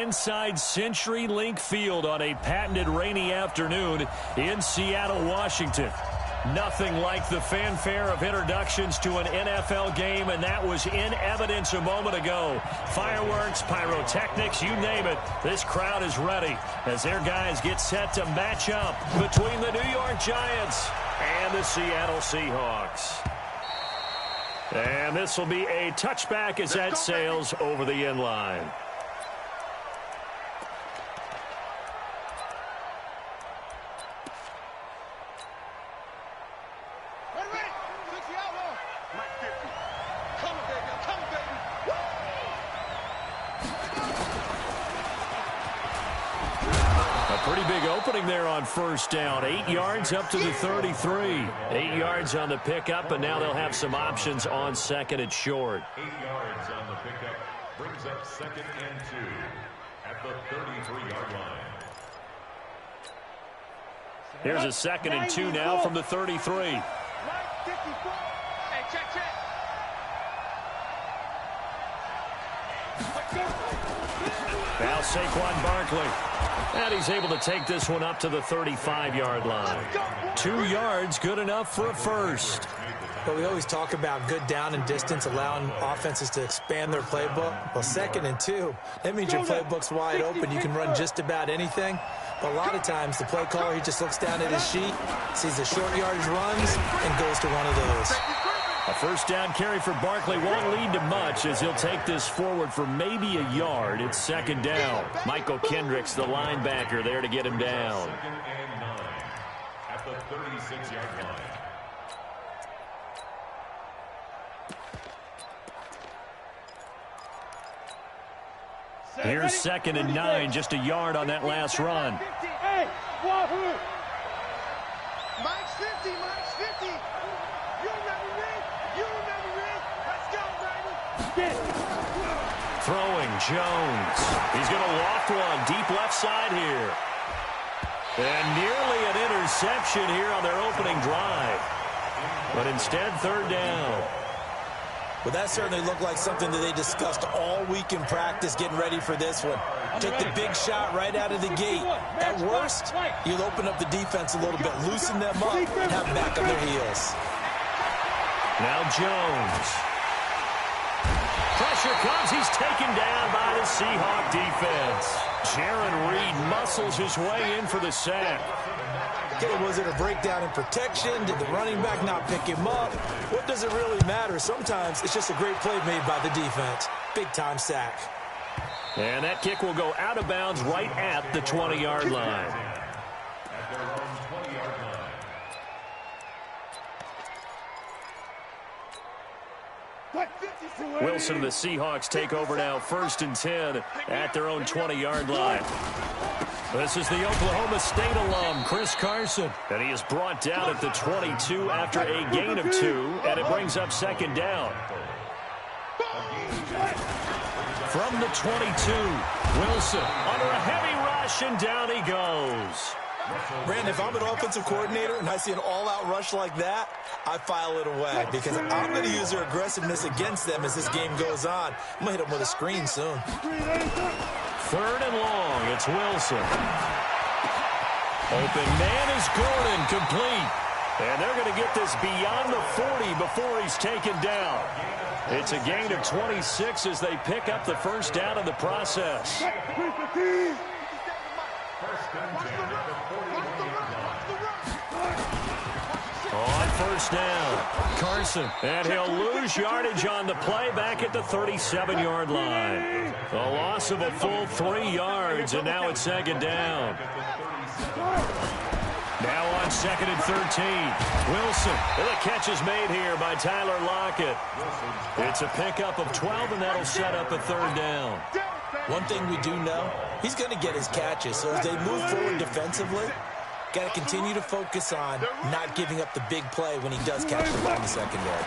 Inside CenturyLink Field on a patented rainy afternoon in Seattle, Washington. Nothing like the fanfare of introductions to an NFL game, and that was in evidence a moment ago. Fireworks, pyrotechnics, you name it. This crowd is ready as their guys get set to match up between the New York Giants and the Seattle Seahawks. And this will be a touchback as that sails over the end line. Pretty big opening there on first down. 8 yards up to the 33. 8 yards on the pickup, and now they'll have some options on second and short. 8 yards on the pickup brings up 2nd and 2 at the 33-yard line. Here's a 2nd and 2 now from the 33. Hey, check. Now Saquon Barkley. And he's able to take this one up to the 35-yard line. 2 yards, good enough for a first. But we always talk about good down and distance, allowing offenses to expand their playbook. Well, 2nd and 2, that means your playbook's wide open. You can run just about anything. But a lot of times, the play caller, he just looks down at his sheet, sees the short yardage runs, and goes to one of those. A first down carry for Barkley won't lead to much as he'll take this forward for maybe a yard. It's 2nd down. Michael Kendricks, the linebacker, there to get him down. 2nd and 9 at the 36-yard line. Here's 2nd and 9, just a yard on that last run. Hey, Wahoo! Mike's 50. You remember me? Let's go, baby. Throwing Jones. He's going to loft one deep left side here. And nearly an interception here on their opening drive. But instead, 3rd down. Well, that certainly looked like something that they discussed all week in practice getting ready for this one. Take the big shot right out of the gate. At worst, you'll open up the defense a little bit, loosen them up, and have them back on their heels. Now Jones. Pressure comes. He's taken down by the Seahawk defense. Jaron Reed muscles his way in for the sack. Okay, was it a breakdown in protection? Did the running back not pick him up? What does it really matter? Sometimes it's just a great play made by the defense. Big-time sack. And that kick will go out of bounds right at the 20-yard line. At their own 20-yard line. Wilson and the Seahawks take over now, 1st and 10 at their own 20-yard line. This is the Oklahoma State alum, Chris Carson. And he is brought down at the 22 after a gain of 2, and it brings up 2nd down. From the 22, Wilson under a heavy rush, and down he goes. Brandon, if I'm an offensive coordinator and I see an all-out rush like that, I file it away because I'm going to use their aggressiveness against them as this game goes on. I'm going to hit them with a screen soon. 3rd and long. It's Wilson. Open man is Gordon, complete. And they're going to get this beyond the 40 before he's taken down. It's a gain of 26 as they pick up the first down in the process. On first down, Carson, and he'll lose yardage on the play back at the 37-yard line. A loss of a full 3 yards, and now it's 2nd down. Now on 2nd and 13, Wilson. And the catch is made here by Tyler Lockett. It's a pickup of 12, and that'll set up a 3rd down. One thing we do know, he's going to get his catches. So as they move forward defensively, got to continue to focus on not giving up the big play when he does catch the ball in the secondary.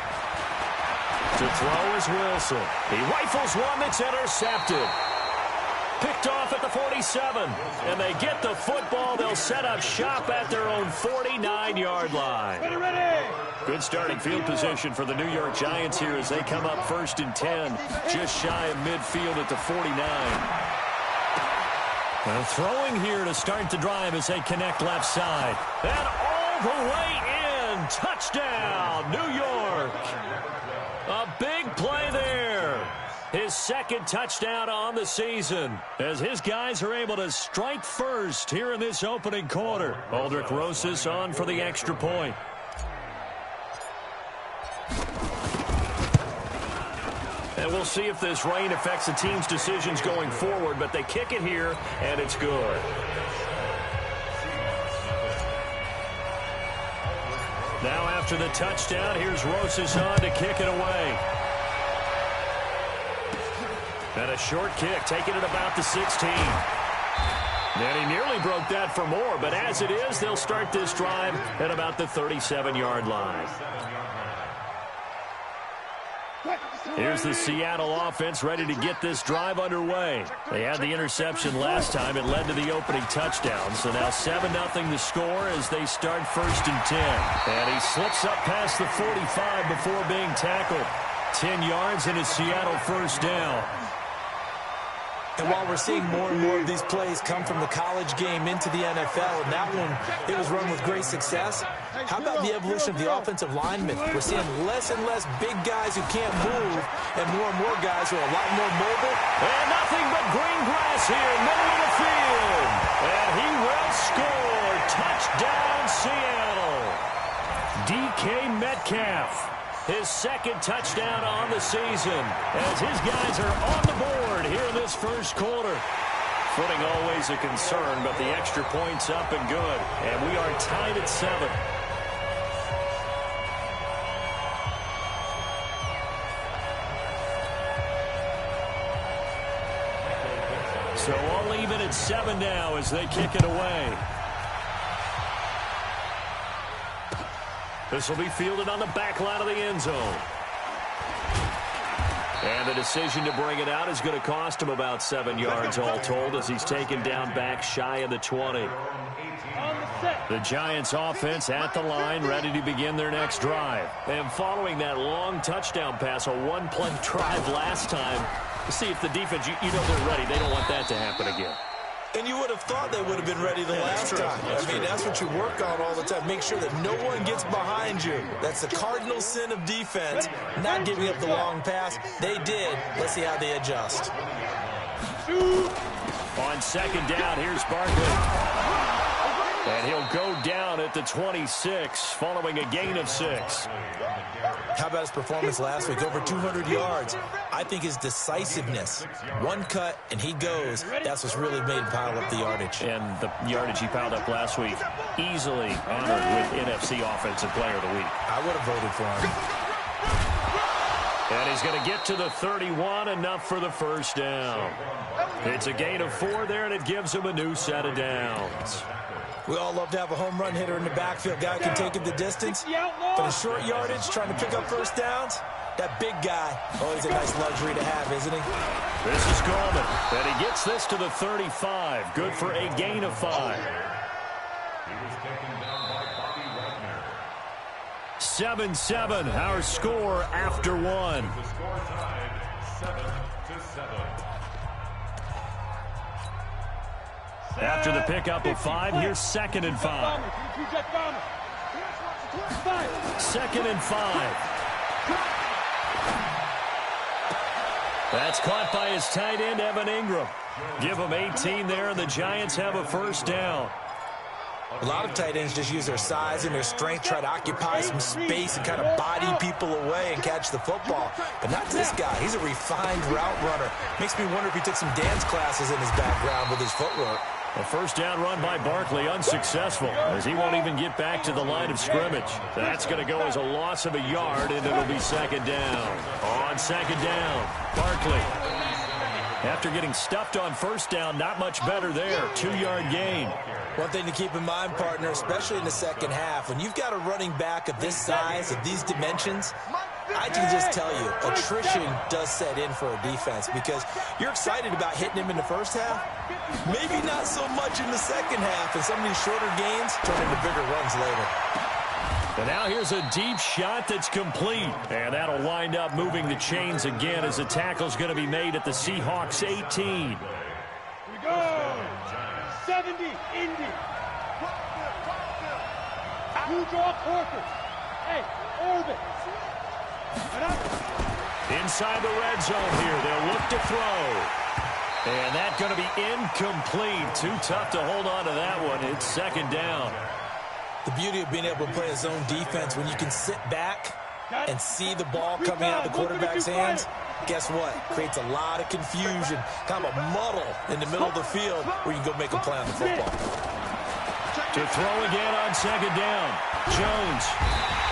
To throw is Wilson. He rifles one that's intercepted. Picked off at the 47. And they get the football. They'll set up shop at their own 49-yard line. Good starting field position for the New York Giants here as they come up 1st and 10, just shy of midfield at the 49. Well, throwing here to start the drive as they connect left side. And all the way in. Touchdown, New York. A big play there. His second touchdown on the season as his guys are able to strike first here in this opening quarter. Aldrich Rosas on for the extra point. And we'll see if this rain affects the team's decisions going forward, but they kick it here, and it's good. Now after the touchdown, here's Rosas on to kick it away. And a short kick, taking it about the 16. And he nearly broke that for more, but as it is, they'll start this drive at about the 37-yard line. Here's the Seattle offense ready to get this drive underway. They had the interception last time. It led to the opening touchdown. So now 7-0 the score as they start 1st and 10. And he slips up past the 45 before being tackled. 10 yards and a Seattle first down. And while we're seeing more and more of these plays come from the college game into the NFL, and that one, it was run with great success, how about the evolution of the offensive linemen? We're seeing less and less big guys who can't move and more guys who are a lot more mobile. And nothing but green grass here, middle of the field. And he will score. Touchdown, Seattle. DK Metcalf. His second touchdown on the season as his guys are on the board here in this first quarter. Footing always a concern, but the extra point's up and good. And we are tied at 7. So all even at 7 now as they kick it away. This will be fielded on the back line of the end zone. And the decision to bring it out is going to cost him about 7 yards all told as he's taken down back shy of the 20. The Giants offense at the line ready to begin their next drive. And following that long touchdown pass, a one-play drive last time, to see if the defense, you know they're ready. They don't want that to happen again. And you would have thought they would have been ready the last time. I mean, that's what you work on all the time. Make sure that no one gets behind you. That's the cardinal sin of defense, not giving up the long pass. They did. Let's see how they adjust. On second down, here's Barkley. And he'll go down at the 26 following a gain of 6. How about his performance last week? Over 200 yards. I think his decisiveness. One cut, and he goes. That's what's really made him pile up the yardage. And the yardage he piled up last week, easily honored with NFC Offensive Player of the Week. I would have voted for him. And he's going to get to the 31, enough for the first down. It's a gain of 4 there, and it gives him a new set of downs. We all love to have a home run hitter in the backfield. Guy who can take it the distance. But in short yardage, trying to pick up first downs, that big guy, always a nice luxury to have, isn't he? This is Coleman. And he gets this to the 35. Good for a gain of 5. He was taken down by Bobby Wagner. 7-7, our score after 1. The score tied 7-7. After the pickup of 5, here's 2nd and 5. 2nd and 5. That's caught by his tight end, Evan Ingram. Give him 18 there, and the Giants have a first down. A lot of tight ends just use their size and their strength, try to occupy some space and kind of body people away and catch the football. But not this guy. He's a refined route runner. Makes me wonder if he took some dance classes in his background with his footwork. A first down run by Barkley, unsuccessful, as he won't even get back to the line of scrimmage. That's going to go as a loss of a yard, and it'll be 2nd down. On 2nd down, Barkley. After getting stuffed on first down, not much better there. 2-yard gain. One thing to keep in mind, partner, especially in the second half, when you've got a running back of this size, of these dimensions, I can just tell you, attrition does set in for a defense because you're excited about hitting him in the first half, maybe not so much in the second half, and some of these shorter gains turn into bigger runs later. And now here's a deep shot that's complete. And that'll wind up moving the chains again as the tackle's going to be made at the Seahawks 18. Here we go. 70, Indy. You draw quarters. Hey, orbit. Inside the red zone here. They'll look to throw. And that's going to be incomplete. Too tough to hold on to that one. It's second down. The beauty of being able to play a zone defense when you can sit back and see the ball coming out of the quarterback's hands, guess what? Creates a lot of confusion, kind of a muddle in the middle of the field where you can go make a play on the football. To throw again on second down. Jones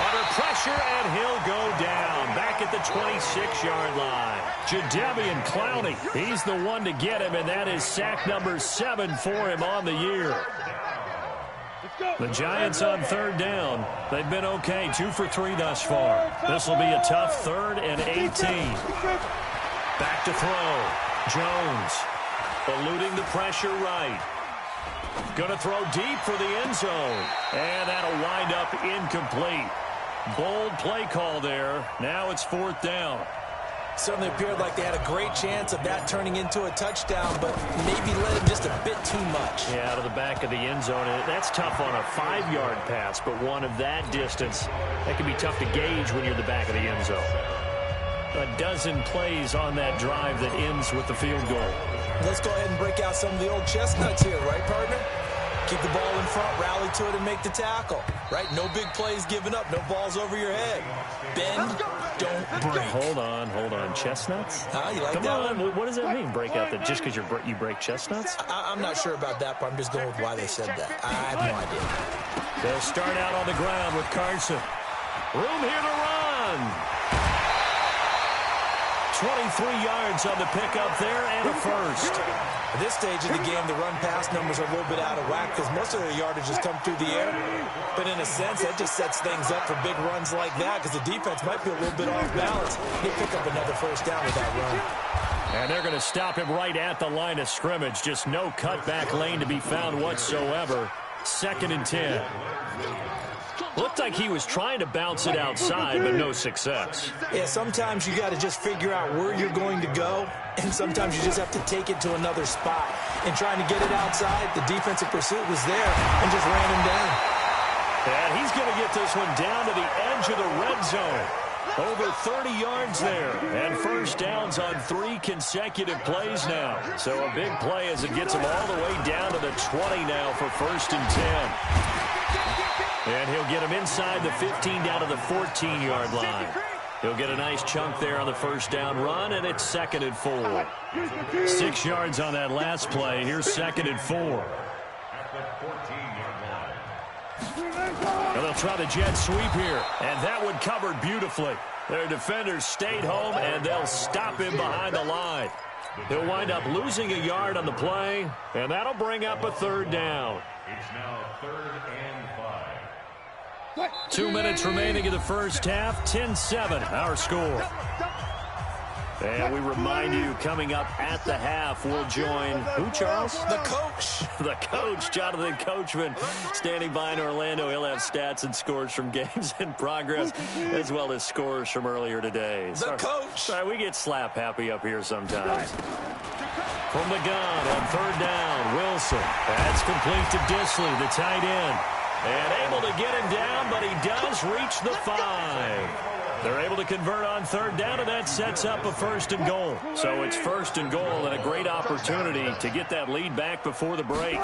under pressure, and he'll go down. Back at the 26-yard line. Jadeveon Clowney, he's the one to get him, and that is sack number 7 for him on the year. The Giants on third down. They've been okay, 2 for 3 thus far. This will be a tough 3rd and 18. Back to throw. Jones eluding the pressure right. Going to throw deep for the end zone. And that'll wind up incomplete. Bold play call there. Now it's 4th down. Certainly appeared like they had a great chance of that turning into a touchdown, but maybe let him just a bit too much. Yeah, out of the back of the end zone. That's tough on a 5-yard pass, but one of that distance, that can be tough to gauge when you're in the back of the end zone. A dozen plays on that drive that ends with the field goal. Let's go ahead and break out some of the old chestnuts here, right, partner? Keep the ball in front, rally to it, and make the tackle. Right? No big plays given up, no balls over your head. Bend, don't break. Hold on. Chestnuts? You like Come that on. one? What does that mean, break out? That just because you break chestnuts? I'm not sure about that, but I'm just going with why they said that. I have no idea. They'll start out on the ground with Carson. Room here to run. 23 yards on the pickup there and a first. At this stage of the game, the run-pass numbers are a little bit out of whack because most of their yardage has come through the air. But in a sense, that just sets things up for big runs like that because the defense might be a little bit off balance. They pick up another first down with that run. And they're going to stop him right at the line of scrimmage. Just no cutback lane to be found whatsoever. 2nd and 10. Looked like he was trying to bounce it outside, but no success. Yeah, sometimes you got to just figure out where you're going to go, and sometimes you just have to take it to another spot. And trying to get it outside, the defensive pursuit was there and just ran him down. And he's going to get this one down to the edge of the red zone. Over 30 yards there, and first downs on 3 consecutive plays now. So a big play as it gets him all the way down to the 20 now for 1st and 10. And he'll get him inside the 15 down to the 14-yard line. He'll get a nice chunk there on the first down run, and it's 2nd and 4. 6 yards on that last play. Here's 2nd and 4. And they'll try the jet sweep here, and that one covered beautifully. Their defenders stayed home, and they'll stop him behind the line. He'll wind up losing a yard on the play, and that'll bring up a 3rd down. It's now 3rd and 5. 2 minutes remaining in the first half. 10-7, our score. And we remind you, coming up at the half, we'll join who, Charles? The coach. The coach, Jonathan Coachman, standing by in Orlando. He'll have stats and scores from games in progress, as well as scores from earlier today. The coach. Sorry, we get slap happy up here sometimes. From the gun on 3rd down, Wilson. That's complete to Disley, the tight end. And able to get him down, but he does reach the 5. They're able to convert on 3rd down, and that sets up a 1st and goal. So it's 1st and goal and a great opportunity to get that lead back before the break.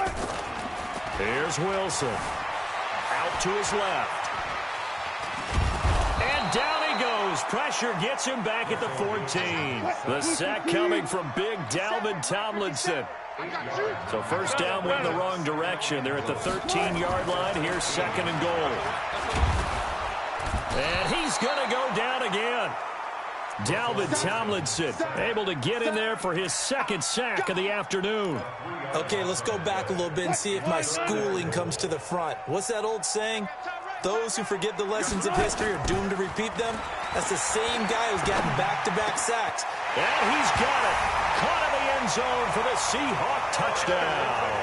Here's Wilson. Out to his left. And down he goes. Pressure gets him back at the 14. The sack coming from big Dalvin Tomlinson. So first down went in the wrong direction. They're at the 13-yard line. Here's 2nd and goal. And he's going to go down again. Dalvin Tomlinson able to get in there for his 2nd sack of the afternoon. Okay, let's go back a little bit and see if my schooling comes to the front. What's that old saying? Those who forget the lessons of history are doomed to repeat them. That's the same guy who's gotten back-to-back sacks. And he's got it. Caught in the end zone for the Seahawk touchdown.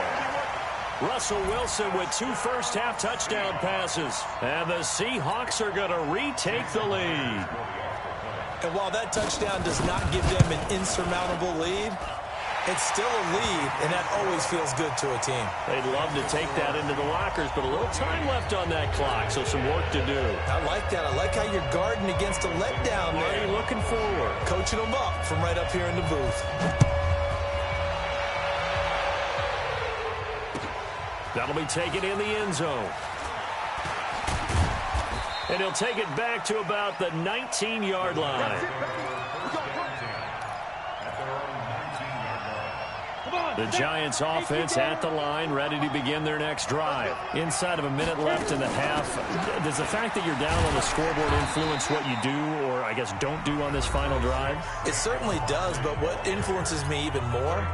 Russell Wilson with 2 first-half touchdown passes. And the Seahawks are going to retake the lead. And while that touchdown does not give them an insurmountable lead, It's still a lead, and that always feels good to a team. They'd love to take that into the lockers, but a little time left on that clock, so some work to do. I like that. I like how you're guarding against a letdown there. Already looking forward. Coaching them up from right up here in the booth. That'll be taken in the end zone. And he'll take it back to about the 19-yard line. The Giants offense at the line, ready to begin their next drive. Inside of a minute left in the half, does the fact that you're down on the scoreboard influence what you do, or I guess don't do on this final drive? It certainly does, but what influences me even more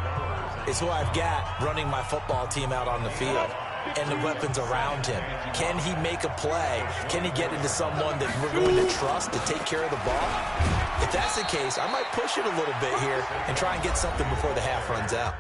is who I've got running my football team out on the field and the weapons around him. Can he make a play? Can he get into someone that we're going to trust to take care of the ball? If that's the case, I might push it a little bit here and try and get something before the half runs out.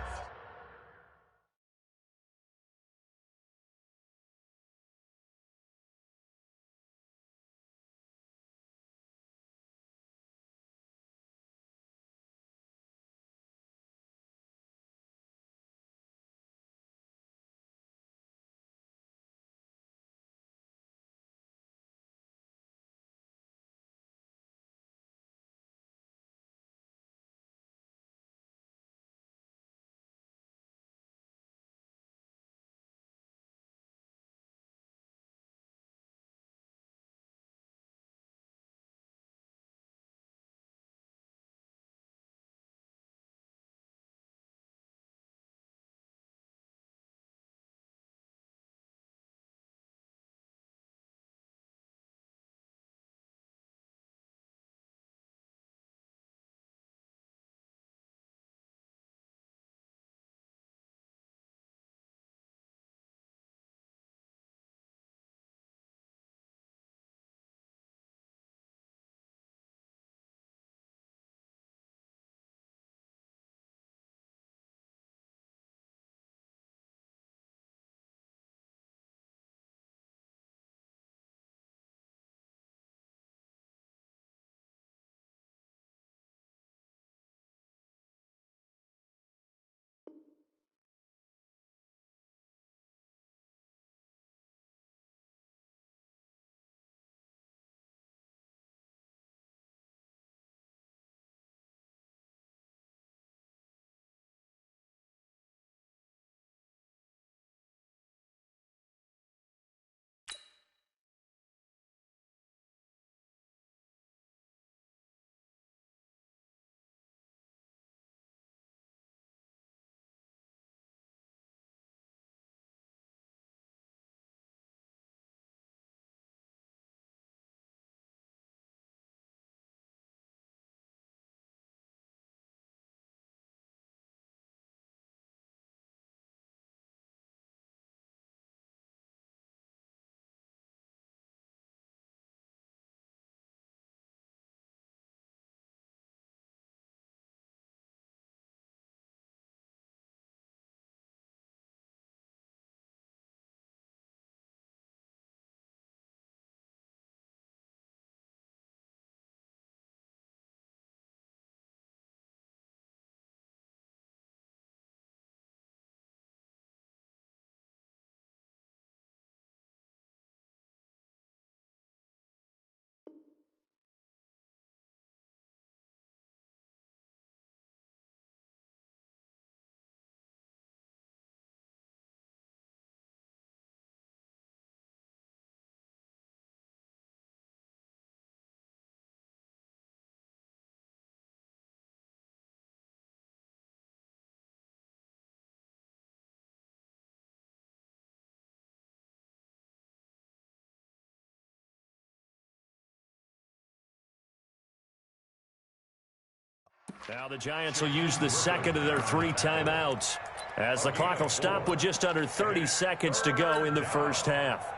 Now the Giants will use the second of their 3 timeouts as the clock will stop with just under 30 seconds to go in the first half.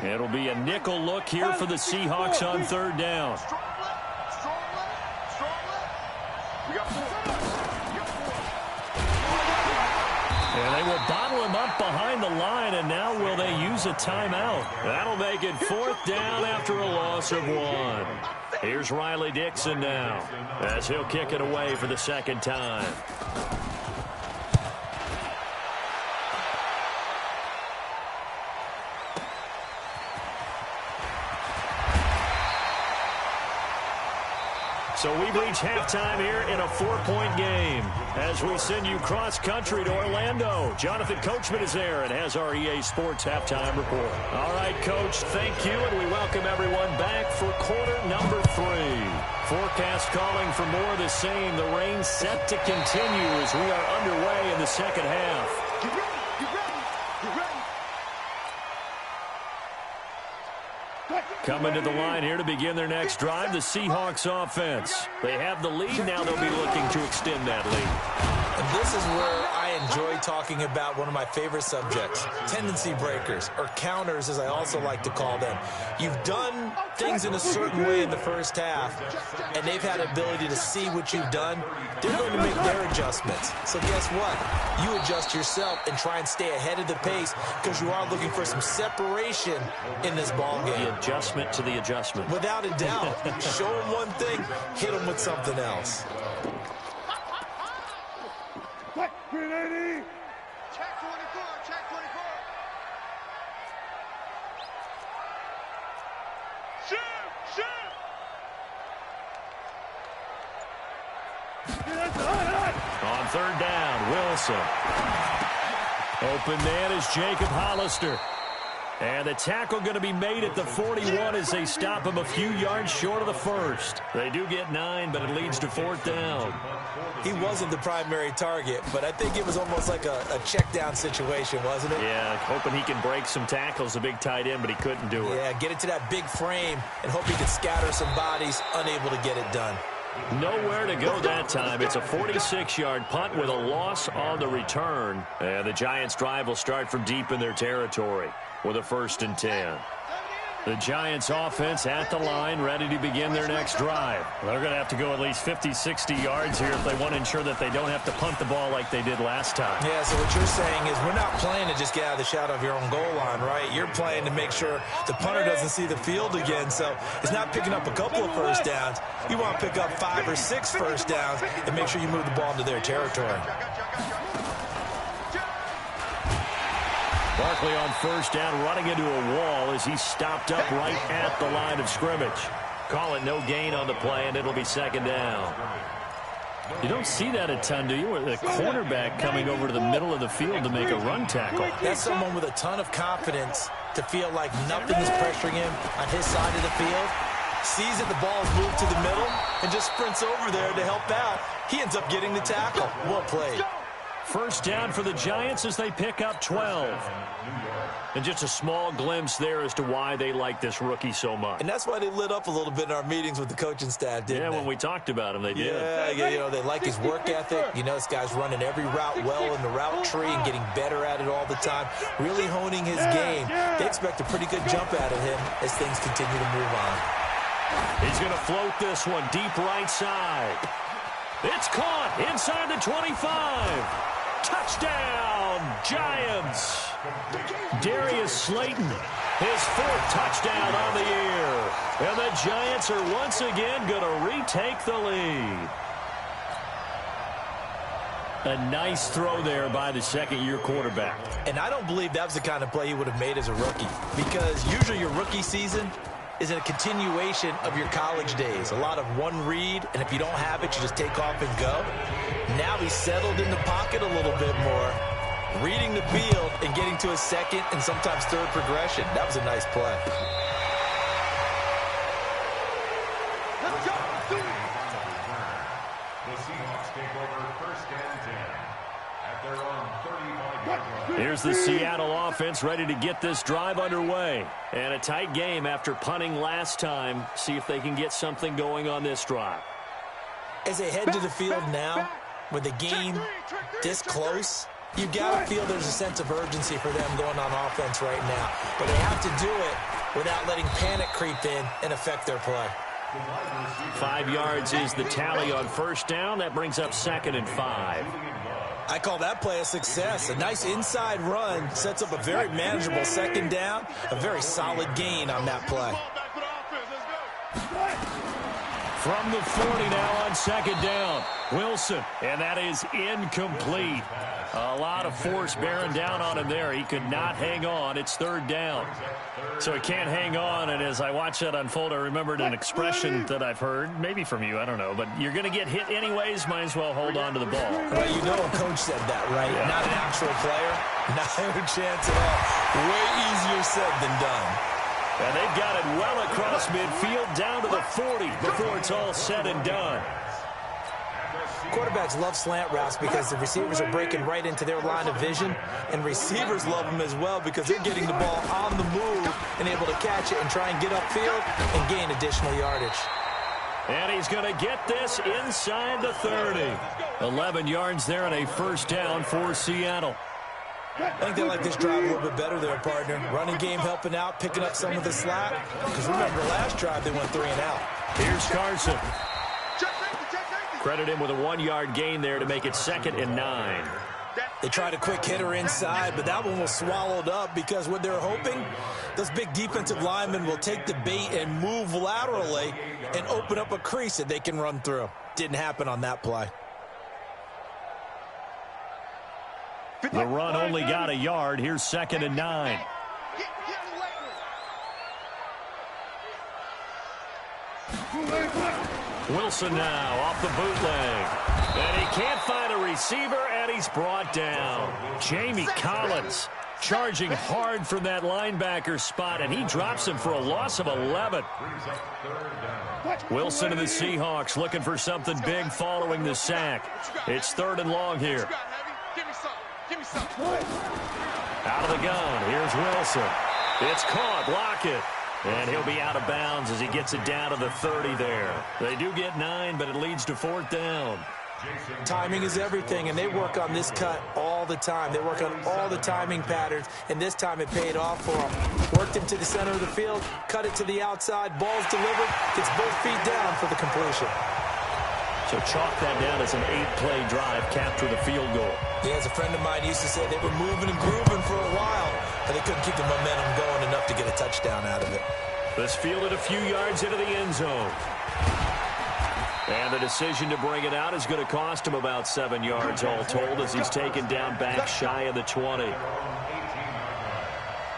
It'll be a nickel look here for the Seahawks on third down. They'll bottle him up behind the line, and now will they use a timeout? That'll make it 4th down after a loss of 1. Here's Riley Dixon now, as he'll kick it away for the second time. So we've reached halftime here in a 4-point game as we send you cross-country to Orlando. Jonathan Coachman is there and has our EA Sports halftime report. All right, Coach, thank you, and we welcome everyone back for quarter number 3. Forecast calling for more of the same. The rain set to continue as we are underway in the second half. Get ready, get ready, get ready. Coming to the line here to begin their next drive, the Seahawks offense. They have the lead. Now they'll be looking to extend that lead. And this is where I enjoy talking about one of my favorite subjects, tendency breakers, or counters as I also like to call them. You've done things in a certain way in the first half, and they've had the ability to see what you've done. They're going to make their adjustments. So guess what? You adjust yourself and try and stay ahead of the pace because you are looking for some separation in this ball game. The adjustment to the adjustment. Without a doubt. Show them one thing, hit them with something else. Grenade! Check 24, check 24. Shoot, shoot. On 3rd down, Wilson. Open man is Jacob Hollister. And the tackle going to be made at the 41 as they stop him a few yards short of the first. They do get 9, but it leads to 4th down. He wasn't the primary target, but I think it was almost like a check down situation, wasn't it? Yeah, hoping he can break some tackles, a big tight end, but he couldn't do it. Yeah, get it to that big frame and hope he can scatter some bodies, unable to get it done. Nowhere to go that time. It's a 46-yard punt with a loss on the return. And the Giants' drive will start from deep in their territory with a 1st and 10. The Giants offense at the line, ready to begin their next drive. They're going to have to go at least 50, 60 yards here if they want to ensure that they don't have to punt the ball like they did last time. Yeah, so what you're saying is we're not playing to just get out of the shadow of your own goal line, right? You're playing to make sure the punter doesn't see the field again. So it's not picking up a couple of first downs. You want to pick up 5 or 6 first downs and make sure you move the ball into their territory. Barkley on 1st down, running into a wall as he's stopped up right at the line of scrimmage. Call it no gain on the play, and it'll be 2nd down. You don't see that a ton, do you? With a cornerback coming over to the middle of the field to make a run tackle. That's someone with a ton of confidence to feel like nothing is pressuring him on his side of the field. Sees that the ball's moved to the middle and just sprints over there to help out. He ends up getting the tackle. Well played. 1st down for the Giants as they pick up 12. And just a small glimpse there as to why they like this rookie so much. And that's why they lit up a little bit in our meetings with the coaching staff, didn't they? Yeah, when we talked about him, they did. Yeah, you know, they like his work ethic. You know, this guy's running every route well in the route tree and getting better at it all the time, really honing his game. They expect a pretty good jump out of him as things continue to move on. He's going to float this one deep right side. It's caught inside the 25. Touchdown, Giants. Darius Slayton, his 4th touchdown on the year. And the Giants are once again going to retake the lead. A nice throw there by the 2nd-year quarterback. And I don't believe that was the kind of play he would have made as a rookie, because usually your rookie season is a continuation of your college days. A lot of one read, and if you don't have it, you just take off and go. Now he's settled in the pocket a little bit more, reading the field and getting to a 2nd and sometimes 3rd progression. That was a nice play. Let's go. The Seahawks take over 1st and 10 at their own 35-yard line. Here's the Seattle offense ready to get this drive underway. And a tight game after punting last time. See if they can get something going on this drive. As they head to the field now, with the game this close, you've got to feel there's a sense of urgency for them going on offense right now. But they have to do it without letting panic creep in and affect their play. 5 yards is the tally on 1st down. That brings up 2nd and 5. I call that play a success. A nice inside run sets up a very manageable second down, a very solid gain on that play. From the 40 now on second down. Wilson, and that is incomplete. A lot of force bearing down on him there. He could not hang on. It's third down. So he can't hang on, and as I watched that unfold, I remembered an expression that I've heard, maybe from you, I don't know, but you're going to get hit anyways, might as well hold on to the ball. Well, you know a coach said that, right? Yeah. Not an actual player. Not a chance at all. Way easier said than done. And they've got it well across midfield down to the 40 before it's all said and done. Quarterbacks love slant routes because the receivers are breaking right into their line of vision, and receivers love them as well because they're getting the ball on the move and able to catch it and try and get upfield and gain additional yardage. And he's going to get this inside the 30. 11 yards there and a first down for Seattle. I think they like this drive a little bit better there, partner. Running game helping out, picking up some of the slack. Because remember, last drive they went 3 and out. Here's Carson. Credit him with a 1-yard gain there to make it 2nd and 9. They tried a quick hitter inside, but that one was swallowed up because what they're hoping, those big defensive linemen will take the bait and move laterally and open up a crease that they can run through. Didn't happen on that play. The run only got a yard. Here's 2nd and 9. Wilson now off the bootleg. And he can't find a receiver, and he's brought down. Jamie Collins charging hard from that linebacker spot, and he drops him for a loss of 11. Wilson and the Seahawks looking for something big following the sack. It's 3rd and long here. Out of the gun, here's Wilson. It's caught, Lockett. And he'll be out of bounds as he gets it down to the 30 there. They do get 9, but it leads to 4th down. Timing is everything, and they work on this cut all the time. They work on all the timing patterns, and this time it paid off for them. Worked him to the center of the field, cut it to the outside, ball's delivered, gets both feet down for the completion. So chalk that down as an 8-play drive capped with a field goal. Yeah, as a friend of mine used to say, they were moving and grooving for a while, but they couldn't keep the momentum going enough to get a touchdown out of it. This fielded a few yards into the end zone. And the decision to bring it out is going to cost him about 7 yards all told as he's taken down back shy of the 20.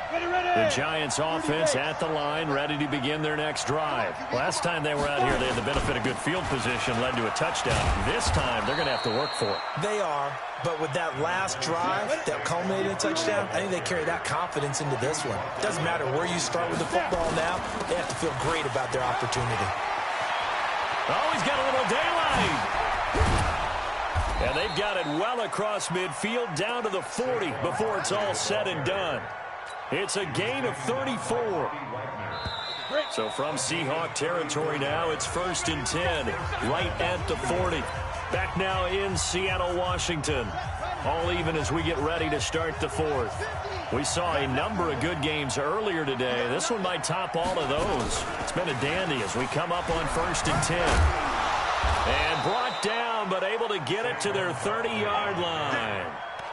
The Giants offense at the line, ready to begin their next drive. Last time they were out here, they had the benefit of good field position, led to a touchdown. This time, they're going to have to work for it. They are, but with that last drive that culminated in a touchdown, I think they carry that confidence into this one. Doesn't matter where you start with the football now, they have to feel great about their opportunity. Oh, he's got a little daylight. And they've got it well across midfield down to the 40 before it's all said and done. It's a gain of 34. So from Seahawk territory now, it's 1st and 10, right at the 40. Back now in Seattle, Washington. All even as we get ready to start the 4th. We saw a number of good games earlier today. This one might top all of those. It's been a dandy as we come up on 1st and 10. And brought down, but able to get it to their 30-yard line.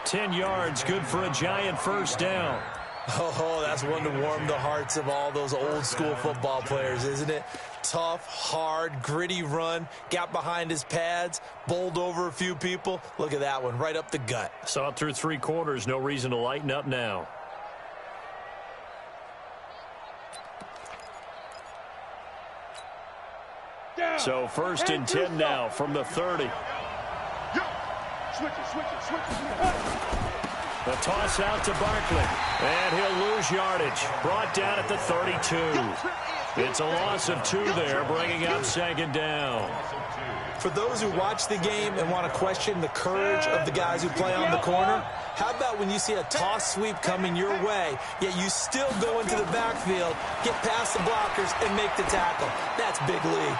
10 yards, good for a Giant first down. Oh, that's one to warm the hearts of all those old-school football players, isn't it? Tough, hard, gritty run, got behind his pads, bowled over a few people. Look at that one, right up the gut. Saw it through 3 quarters, no reason to lighten up now. So 1st and 10 now from the 30. Switch it. The toss out to Barkley, and he'll lose yardage. Brought down at the 32. It's a loss of 2 there, bringing up 2nd down. For those who watch the game and want to question the courage of the guys who play on the corner, how about when you see a toss sweep coming your way, yet you still go into the backfield, get past the blockers, and make the tackle? That's big league.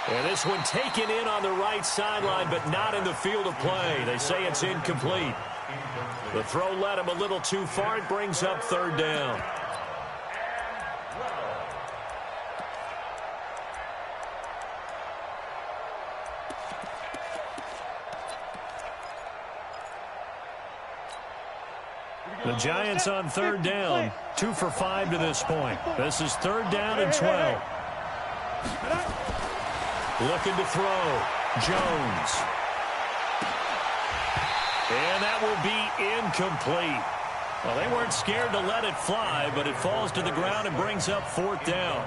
And this one taken in on the right sideline, but not in the field of play. They say it's incomplete. The throw led him a little too far. It brings up 3rd down. The Giants on third down, 2 for 5 to this point. This is third down and 12. Looking to throw. Jones. And that will be incomplete. Well, they weren't scared to let it fly, but it falls to the ground and brings up fourth down.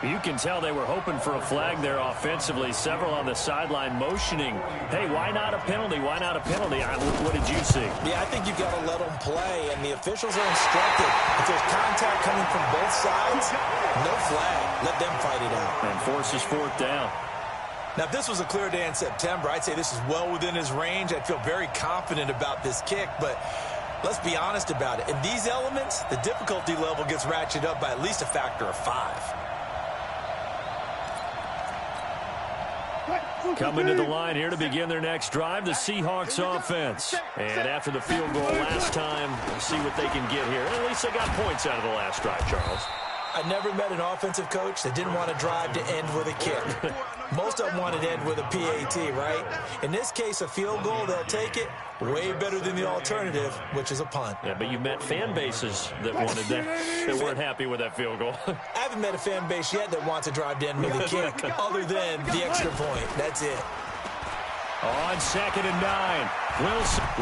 You can tell they were hoping for a flag there offensively. Several on the sideline motioning, hey, why not a penalty? Why not a penalty? What did you see? Yeah, I think you've got to let them play, and the officials are instructed. If there's contact coming from both sides, no flag. Let them fight it out. And forces fourth down. Now, if this was a clear day in September, I'd say this is well within his range. I'd feel very confident about this kick, but let's be honest about it. In these elements, the difficulty level gets ratcheted up by at least a factor of 5. Coming to the line here to begin their next drive, the Seahawks offense. And after the field goal last time, we'll see what they can get here. At least they got points out of the last drive, Charles. I never met an offensive coach that didn't want to drive to end with a kick. Most of them wanted to end with a PAT, right? In this case, a field goal, they'll take it. Way better than the alternative, which is a punt. Yeah, but you met fan bases that wanted that, that weren't happy with that field goal. I haven't met a fan base yet that wants to drive to end with a kick, other than the extra point. That's it. On 2nd and 9.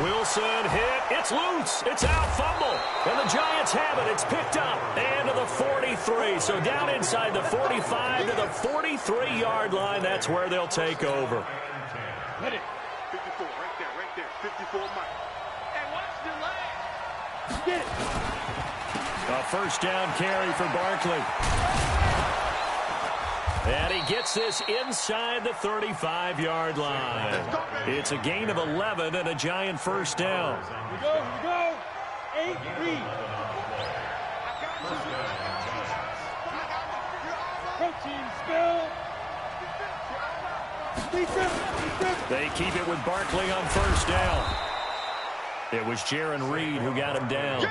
Wilson hit. It's loose. It's out. Fumble. And the Giants have it. It's picked up. And to the 43. So down inside the 45 to the 43-yard line. That's where they'll take over. Hit it. 54, right there. 54 Mike. Hey, watch the leg. Get it. A first down carry for Barkley. And he gets this inside the 35-yard line. It's a gain of 11 and a Giant first down. Here we go. 8, read. Protein spill. They keep it with Barkley on first down. It was Jaron Reed who got him down.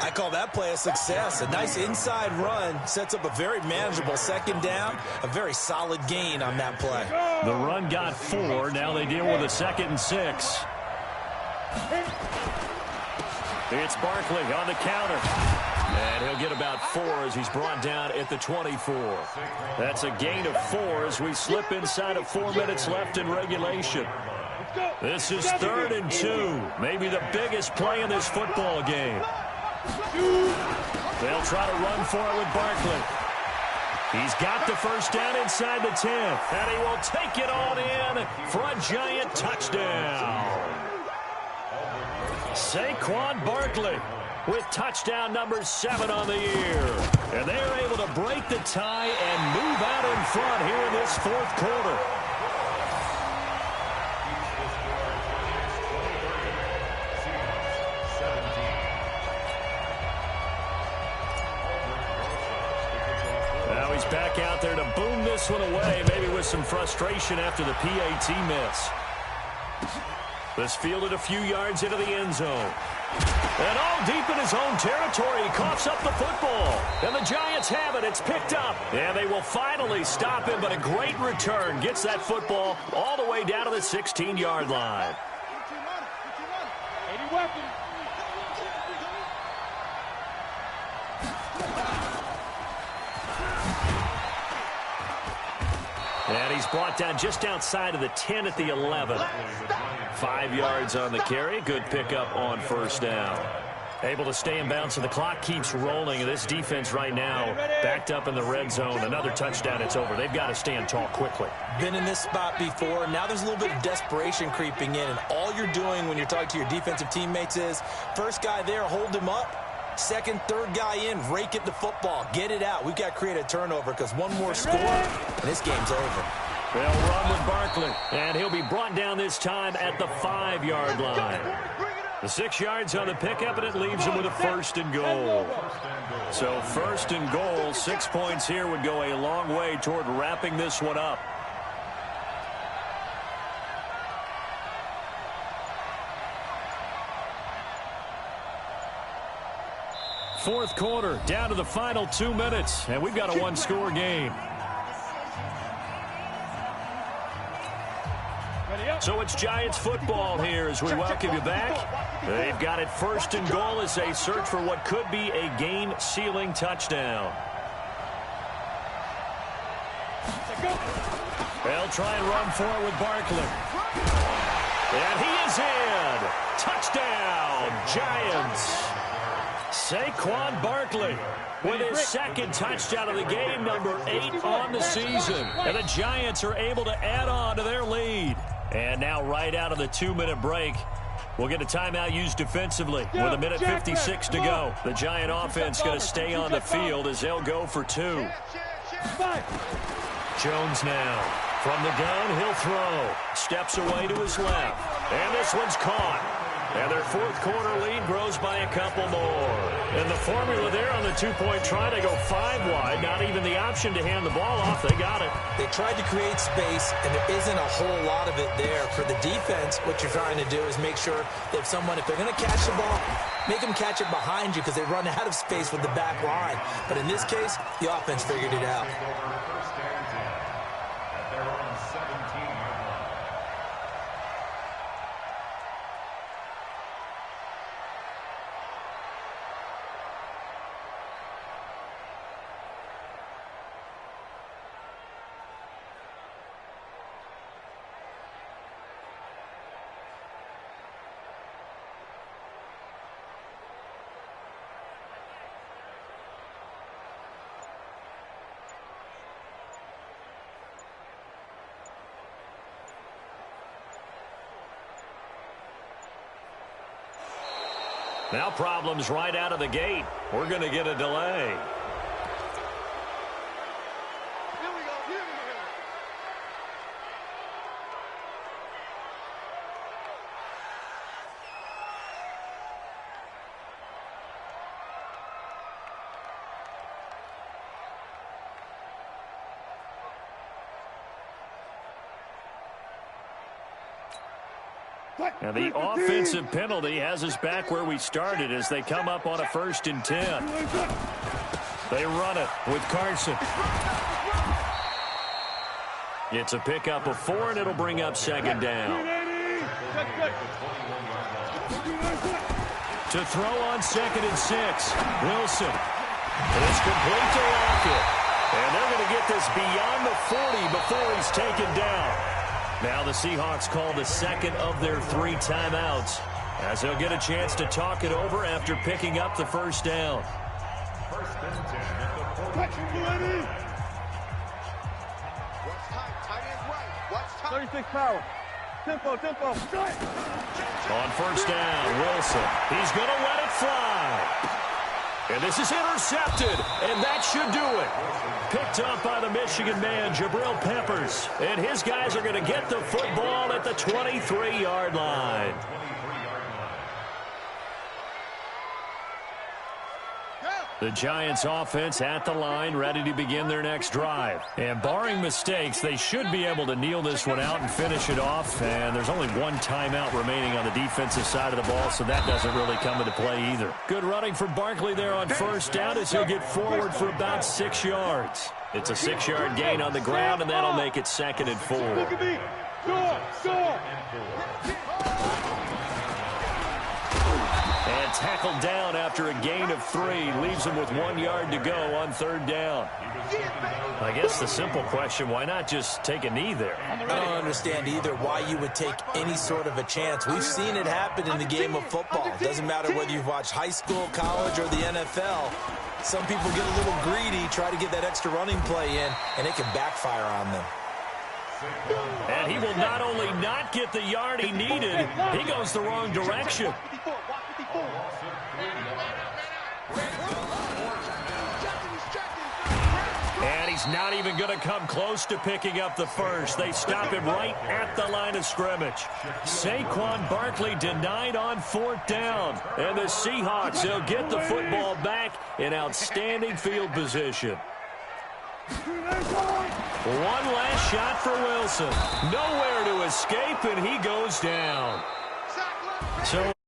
I call that play a success. A nice inside run sets up a very manageable second down. A very solid gain on that play. The run got 4. Now they deal with a 2nd and 6. It's Barkley on the counter. And he'll get about 4 as he's brought down at the 24. That's a gain of 4 as we slip inside of 4 minutes left in regulation. This is 3rd and 2. Maybe the biggest play in this football game. They'll try to run for it with Barkley. He's got the first down inside the 10th. And he will take it on in for a Giant touchdown. Saquon Barkley with touchdown number 7 on the year. And they're able to break the tie and move out in front here in this 4th quarter. Now he's back out there to boom this one away, maybe with some frustration after the PAT miss. This fielded a few yards into the end zone. And all deep in his own territory, he coughs up the football. And the Giants have it. It's picked up. And they will finally stop him, but a great return. Gets that football all the way down to the 16-yard line. 80 weapons. And he's brought down just outside of the 10 at the 11. 5 yards on the carry. Good pickup on first down. Able to stay in bounds, so the clock keeps rolling. This defense right now backed up in the red zone. Another touchdown, it's over. They've got to stand tall quickly. Been in this spot before. Now there's a little bit of desperation creeping in. And all you're doing when you're talking to your defensive teammates is, first guy there, hold him up. Second, third guy in, rake at the football. Get it out. We've got to create a turnover because one more score, and this game's over. They'll run with Barkley, and he'll be brought down this time at the 5-yard line. The 6 yards on the pickup, and it leaves him with a 1st and goal. So 1st and goal, 6 points here would go a long way toward wrapping this one up. Fourth quarter, down to the final 2 minutes, and we've got a one-score game. Ready So it's Giants football here as we welcome you back. They've got it 1st and goal as they search for what could be a game-sealing touchdown. They'll try and run for it with Barkley. And he is in. Touchdown, Giants. Saquon Barkley with his 2nd touchdown of the game, number 8 on the season. And the Giants are able to add on to their lead. And now right out of the 2-minute break, we'll get a timeout used defensively with 1:56 to go. The Giant offense going to stay on the field as they'll go for 2. Jones now. From the gun, he'll throw. Steps away to his left. And this one's caught. And their 4th quarter lead grows by a couple more. And the formula there on the 2-point try, they go 5 wide. Not even the option to hand the ball off. They got it. They tried to create space, and there isn't a whole lot of it there. For the defense, what you're trying to do is make sure that if they're going to catch the ball, make them catch it behind you because they run out of space with the back line. But in this case, the offense figured it out. Now problems right out of the gate. We're going to get a delay. Now the offensive penalty has us back where we started as they come up on a 1st and 10. They run it with Carson. It's a pickup of 4, and it'll bring up 2nd down. To throw on 2nd and 6, Wilson. It's complete to Lockett. And they're going to get this beyond the 40 before he's taken down. Now the Seahawks call the 2nd of their 3 timeouts as they'll get a chance to talk it over after picking up the 1st down. 1st and 10 at the 42. 36 power. Tempo. On 1st down, Wilson. He's going to let it fly. And this is intercepted, and that should do it. Picked up by the Michigan man, Jabril Peppers. And his guys are going to get the football at the 23-yard line. The Giants offense at the line, ready to begin their next drive. And barring mistakes, they should be able to kneel this one out and finish it off. And there's only 1 timeout remaining on the defensive side of the ball, so that doesn't really come into play either. Good running from Barkley there on 1st down as he'll get forward for about 6 yards. It's a 6-yard gain on the ground, and that'll make it 2nd and 4. Look at me. Door. And tackled down after a gain of 3. Leaves him with 1 yard to go on 3rd down. I guess the simple question, why not just take a knee there? I don't understand either why you would take any sort of a chance. We've seen it happen in the game of football. It doesn't matter whether you've watched high school, college, or the NFL. Some people get a little greedy, try to get that extra running play in, and it can backfire on them. And he will not only not get the yard he needed, he goes the wrong direction. And he's not even going to come close to picking up the first. They stop him right at the line of scrimmage. Saquon Barkley denied on 4th down. And the Seahawks, they'll get the football back in outstanding field position. One last shot for Wilson. Nowhere to escape, and he goes down. So